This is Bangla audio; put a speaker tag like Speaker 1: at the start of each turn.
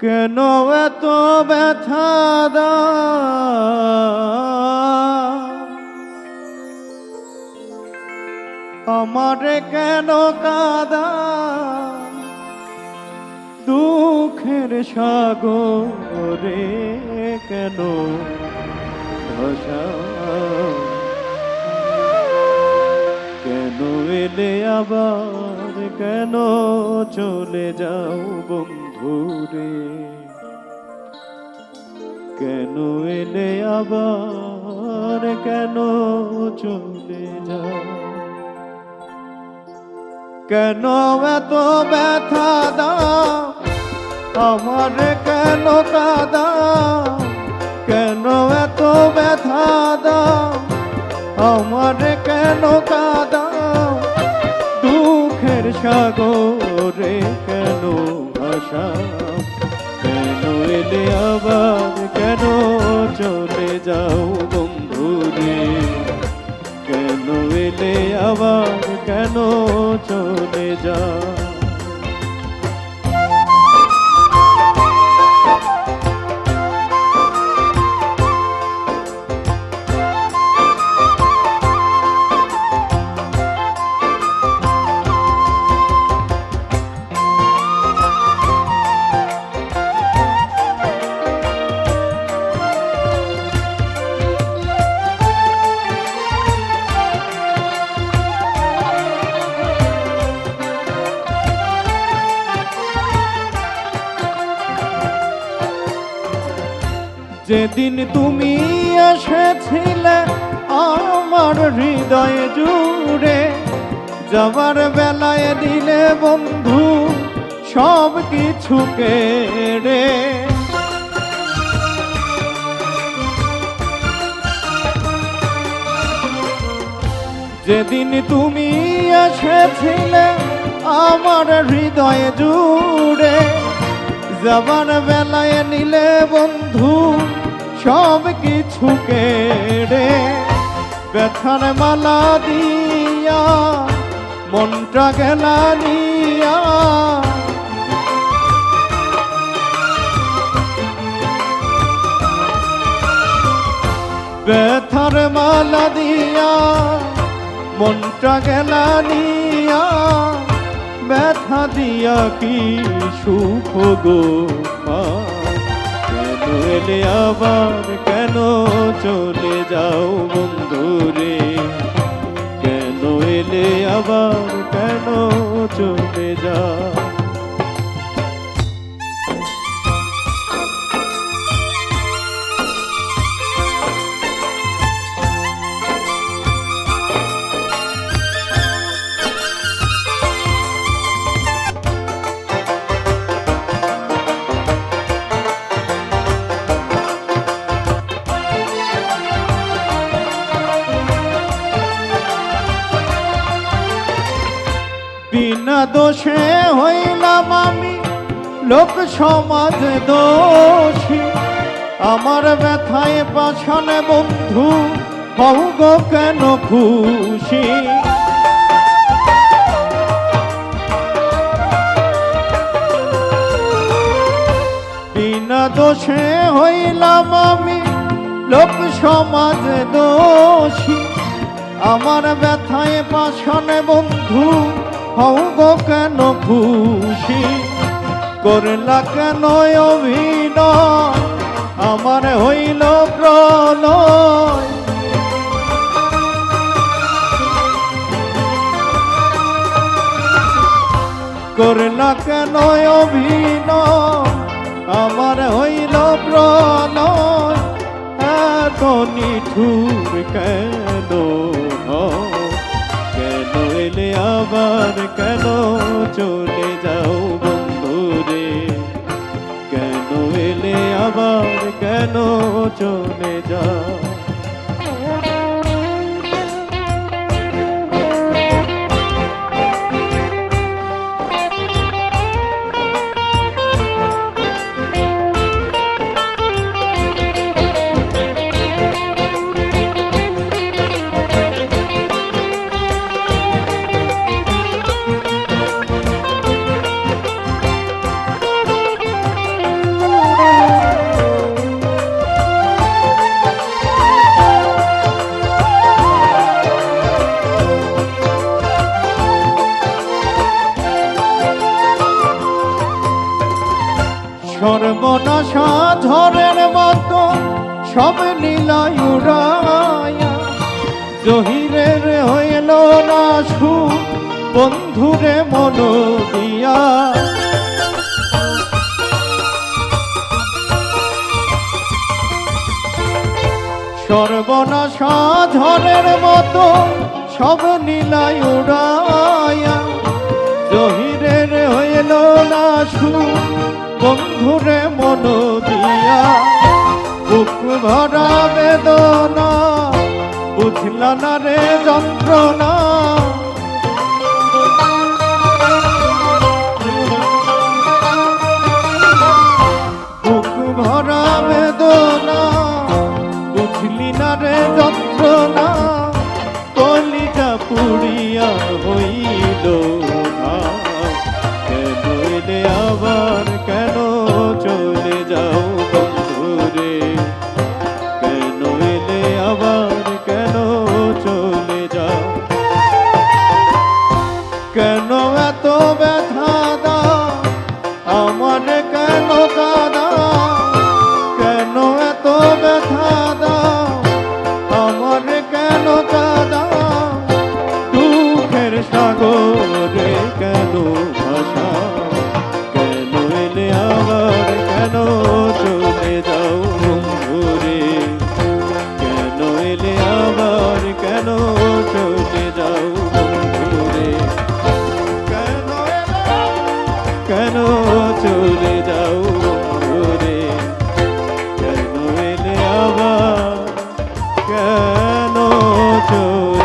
Speaker 1: কেন এত ব্যথা আমারে কেন কাদা দুঃখের সাগরে কেন ভাষা কেন এলে আবার কেন চলে যাও বন্ধুরে কেন এলে আবার কেন চলে যাও কেন এত ব্যথা দাও আমারে কেন কাদা কেন এত ব্যথা দাও আমারে কেন কাদা দুঃখের সাগরে কেন ভাষা কেন এলে আবার কেন চলে যাও বন্ধুরে কেন এলে আবার কেন চলে যাও যেদিন তুমি এসেছিলে আমার হৃদয় জুড়ে যাবার বেলায় দিলে বন্ধু সব কিছু কেড়ে যেদিন তুমি এসেছিলে আমার হৃদয় জুড়ে যাবার বেলায় নিলে বন্ধু সব কিছু কেড়ে ব্যথার মালা দিয়া মনটা গেলা নিয়া ব্যথার মালা দিয়া মনটা গেলা নিয়া ব্যথা দিয়া কি সুখ গো কেন এলে আবার কেন চলে যাও বন্ধুরে কেন এলে আবার কেন চলে যাও বিনা দোষে হইলাম আমি লোক সমাজ দোষী আমার ব্যথায় পাছানে বন্ধু হও গো কেন খুশি বিনা দোষে হইলাম আমি লোক সমাজ দোষী আমার ব্যথায় পাছানে বন্ধু হও গো কেন খুশি করলা কেন অভিনয় আমার হইল প্রলয় করলা কেন অভিনয় আমার হইল প্রলয় এত নিঠুর কেন কেন এলে আবার কেন চলে যাও বন্ধুরে কেন এলে আবার কেন চলে যাও ঝড়ের মতো সব নীলায় উড়ায়া, জহিরের হইল না সুখ বন্ধুরে মন দিয়া। সর্বনাশা ঝড়ের মতো সব নীলায় উড়ায়া, জহিরের হইল না সুখ বন্ধুরে মন দিয়া। বুক ভরা বেদনা বুঝলা না রে যন্ত্রণা, বুক ভরা বেদনা বুঝলি না রে যন্ত্রণা। কলিজা পুড়িয়া হইল না, কেন এলে আবার কেন চলে যাও বন্ধুরে, কেন এলে আবার কেন চলে যাও। কেন এত ব্যথা দাও আমার, কেন কাঁদা, কেন এত ব্যথা দাও আমার, কেন কাঁদা। দুঃখের সাগরে কেন ভাষা, কেন এলে আবার কেন চলে যাও বন্ধুরে, কেন এলে আবার কেন চলে যাও বন্ধুরে, কেন এলে কেন চলে যাও বন্ধুরে, কেন এলে আবার কেন চলে